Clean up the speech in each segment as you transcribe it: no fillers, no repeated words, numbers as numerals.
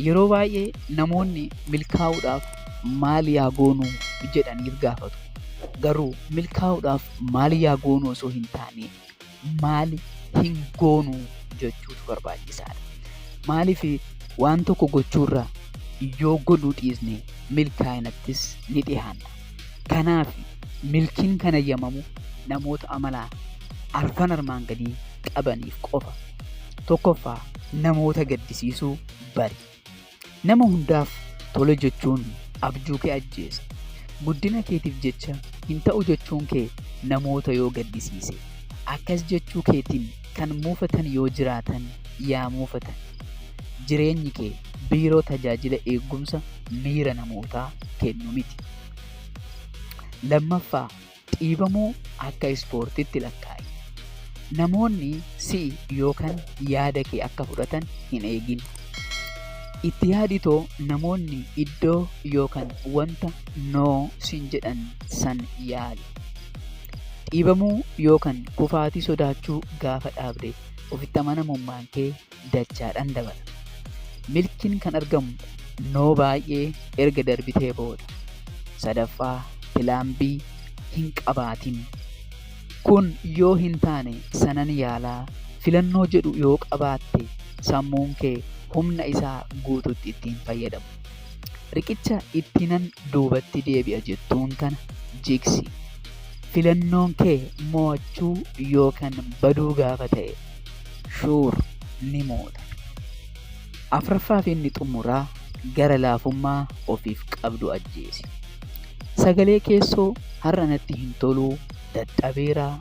Yeroo baay'ee namoonni milkaa'uudhaaf maal yaa goonuu jedhanii gaafatu. Garuu milkaa'uudhaaf maal yaa goonuu osoo hin taane maal hin goonuu jechuutu barbaachisaadha. Maaliif waan tokko gochuurraa yoo godhuu dhiisne milkaa'inattis ni dhiyaanna. Kanaaf milkiin kan eeyyamamu namoota amala arfan gadii qabaniif qofa. Tokkoffaa namoota gaddisiisuu bari. Nama hundaaf tole jechuun abjuu kee ajjeesa. Guddina keetiif jecha hin ta'u jechuun kee namoota yoo gaddisiise. Akkas jechuu keetiin kan muufatan yoo jiraatan yaa muufatan. Jireenyi kee biiroo tajaajila eegumsa miira namootaa kennu miti. Lammaffaa dhiibamuu akka ispoortiitti lakkaa'i. Namoonni si'i yookaan yaada kee akka fudhatan hin eegin. Itti yaaditoo namoonni iddoo yookaan wanta noo sin jedhan san yaali. Dhiibamuu yookaan kufaatii sodaachuu gaafa dhaabde ofitti amanamummaan kee dachaadhaan dabala. Milkiin kan argamu noo baay'ee erga darbitee booda. Sadaffaa pilaambii hin qabaatin. Kun yoo hin taane sanan yaalaa filannoo jedhu yoo qabaatte sammuun kee humna isaa guututti ittiin fayyadamu. Riqicha ittiinan duubatti deebi'a jettuun kana jigsi. Filannoon kee mo'achuu yookaan baduu gaafa ta'e shuur ni moota. Afuraffaa fi inni xumuraa gara laafummaa ofiif qabdu ajjeesi. Sagalee keessoo har'a natti hin toluu dadhabeeraa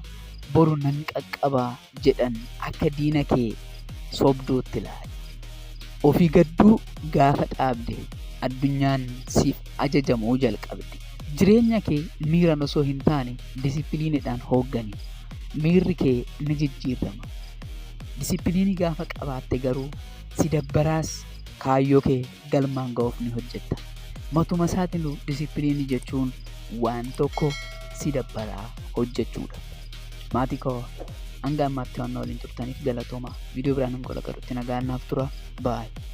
boru nan qaqqabaa jedhan akka diina kee sobduutti ilaali. Ofii gadduu gaafa dhaabde addunyaan siif ajajamuu jalqabdi. Jireenya kee miiraan osoo hin taane disipiliinidhaan hooggani. Miirri kee ni jijjiirama. Disipiliinii gaafa qabaatte garuu si dabbaraas kaayyoo kee galmaan ga'uuf ni hojjetta. Matuma isaatiin disipiliinii jechuun waan tokko si dabbaraa hojjechuudha. Maatii koo hanga ammaatti waan waliin turtaniif galatooma. Viidiyoo biraan hin qola garuutti nagaan naaf tura. Baay'ee.